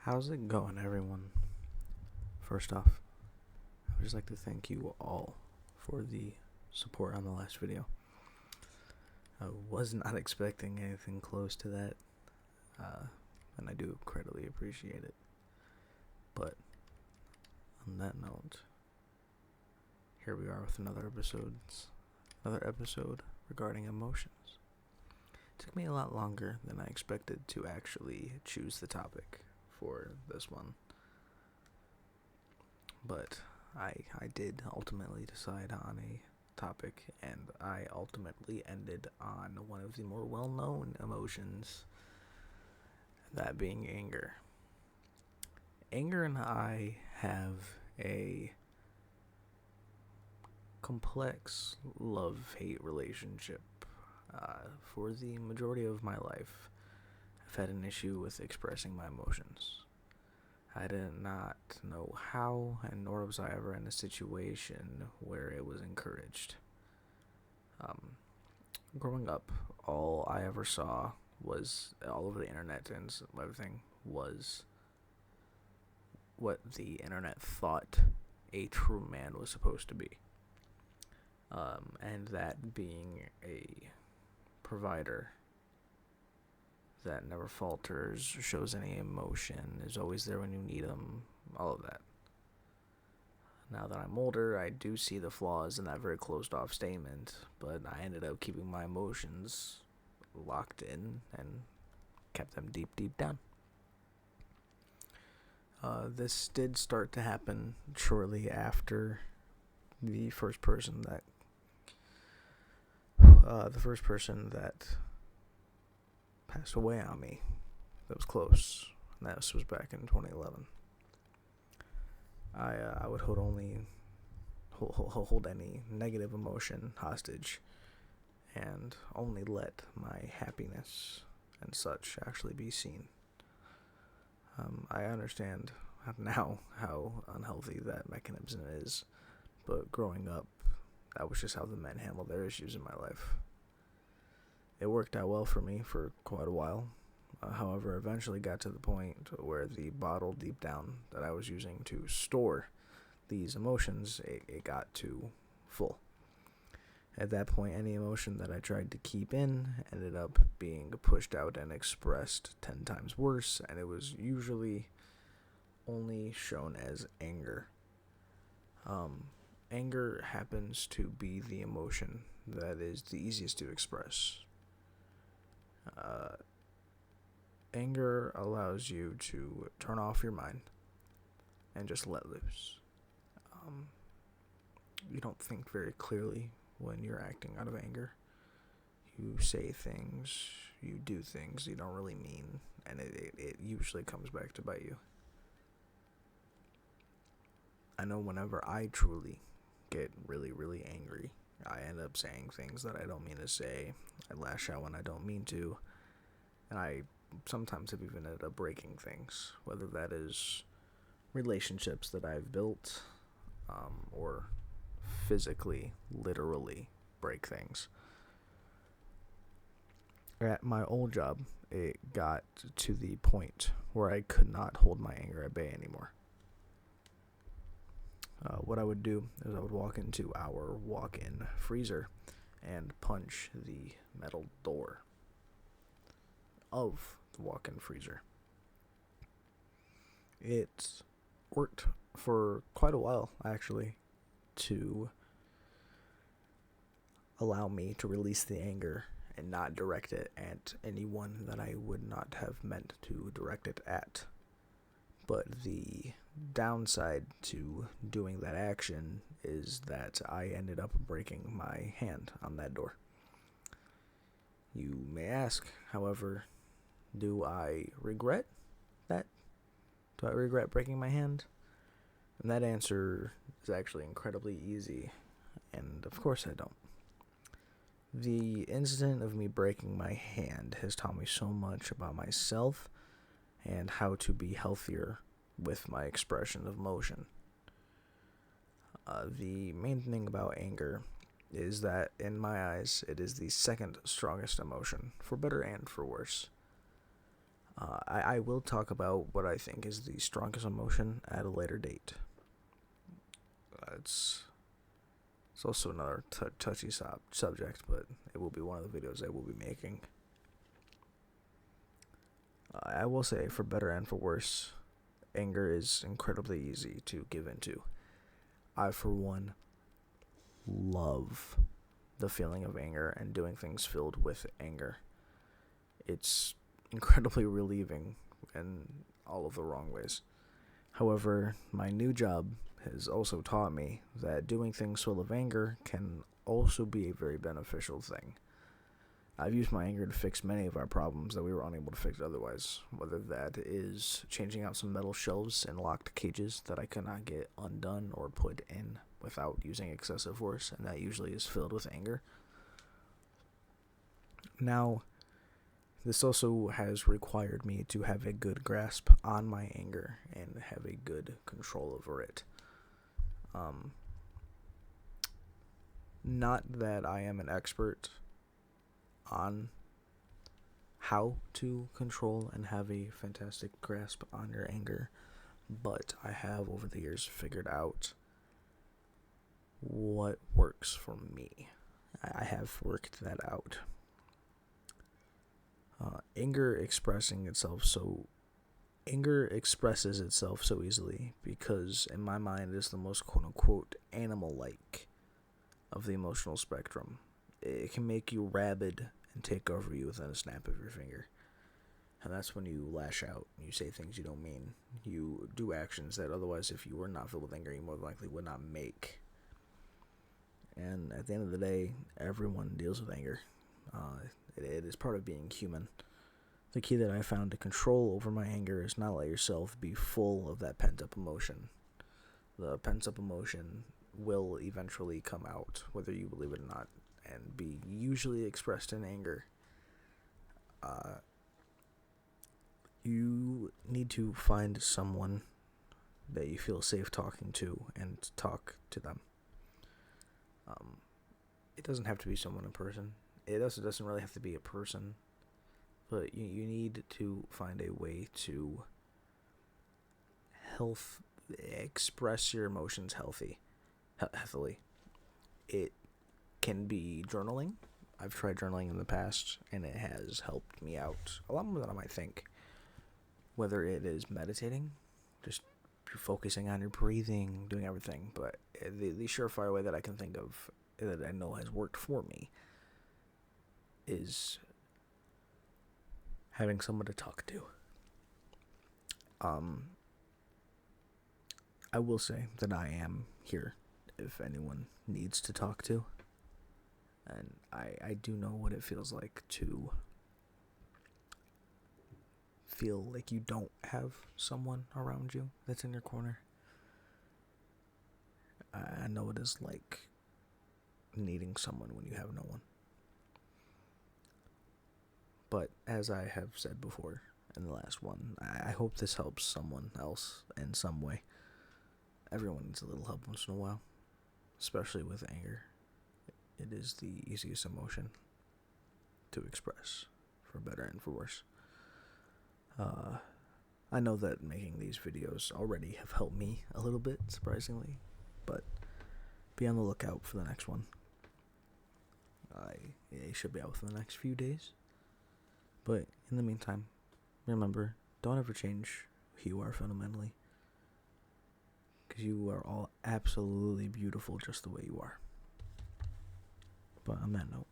How's it going, everyone? First off, I would just like to thank you all for the support on the last video. I was not expecting anything close to that, and I do incredibly appreciate it. But on that note, here we are with another episode regarding emotions. It took me a lot longer than I expected to actually choose the topic for this one, but I did ultimately decide on a topic, and I ultimately ended on one of the more well-known emotions, that being anger. Anger and I have a complex love-hate relationship. For the majority of my life, I've had an issue with expressing my emotions. I did not know how, and nor was I ever in a situation where it was encouraged. Growing up, all I ever saw was all over the internet and everything was what the internet thought a true man was supposed to be. And that being a provider that never falters, shows any emotion, is always there when you need them, all of that. Now that I'm older, I do see the flaws in that very closed-off statement, but I ended up keeping my emotions locked in and kept them deep, deep down. This did start to happen shortly after the first person that passed away on me. That was close. And this was back in 2011. I would hold any negative emotion hostage, and only let my happiness and such actually be seen. I understand now how unhealthy that mechanism is, but growing up, that was just how the men handled their issues in my life. It worked out well for me for quite a while. However, eventually got to the point where the bottle deep down that I was using to store these emotions, it got too full. At that point, any emotion that I tried to keep in ended up being pushed out and expressed 10 times worse, and it was usually only shown as anger. Anger happens to be the emotion that is the easiest to express. Anger allows you to turn off your mind and just let loose. You don't think very clearly when you're acting out of anger. You say things, you do things you don't really mean, and it usually comes back to bite you. I know whenever I truly get really, really angry, I end up saying things that I don't mean to say. I lash out when I don't mean to, and I sometimes have even ended up breaking things, whether that is relationships that I've built, or physically, literally break things. At my old job, it got to the point where I could not hold my anger at bay anymore. What I would do is I would walk into our walk-in freezer and punch the metal door of the walk-in freezer. It worked for quite a while, actually, to allow me to release the anger and not direct it at anyone that I would not have meant to direct it at. But the downside to doing that action is that I ended up breaking my hand on that door. You may ask, however, do I regret that? Do I regret breaking my hand? And that answer is actually incredibly easy, and of course I don't. The incident of me breaking my hand has taught me so much about myself and how to be healthier with my expression of emotion. The main thing about anger is that, in my eyes, it is the second strongest emotion, for better and for worse. I will talk about what I think is the strongest emotion at a later date. It's also another touchy subject, but it will be one of the videos I will be making. I will say, for better and for worse, anger is incredibly easy to give into. I, for one, love the feeling of anger and doing things filled with anger. It's incredibly relieving in all of the wrong ways. However, my new job has also taught me that doing things full of anger can also be a very beneficial thing. I've used my anger to fix many of our problems that we were unable to fix otherwise, whether that is changing out some metal shelves in locked cages that I could not get undone or put in without using excessive force, and that usually is filled with anger. Now, this also has required me to have a good grasp on my anger and have a good control over it. Not that I am an expert on how to control and have a fantastic grasp on your anger, but I have over the years figured out what works for me. I have worked that out. Anger expresses itself so easily because, in my mind, it is the most quote-unquote animal-like of the emotional spectrum. It can make you rabid and take over you within a snap of your finger. And that's when you lash out, you say things you don't mean. You do actions that otherwise, if you were not filled with anger, you more likely would not make. And at the end of the day, everyone deals with anger. It is part of being human. The key that I found to control over my anger is not let yourself be full of that pent-up emotion. The pent-up emotion will eventually come out, whether you believe it or not, and be usually expressed in anger. You need to find someone that you feel safe talking to and talk to them. It doesn't have to be someone in person. It also doesn't really have to be a person, but you need to find a way to express your emotions healthily. It can be journaling. I've tried journaling in the past, and it has helped me out a lot more than I might think. Whether it is meditating, just focusing on your breathing, doing everything, but the surefire way that I can think of that I know has worked for me is having someone to talk to. I will say that I am here if anyone needs to talk to, and I do know what it feels like to feel like you don't have someone around you that's in your corner. I know it is like needing someone when you have no one. But as I have said before in the last one, I hope this helps someone else in some way. Everyone needs a little help once in a while, especially with anger. It is the easiest emotion to express, for better and for worse. I know that making these videos already have helped me a little bit, surprisingly, but be on the lookout for the next one. It should be out within the next few days. But in the meantime, remember, don't ever change who you are fundamentally, because you are all absolutely beautiful just the way you are. But on that note,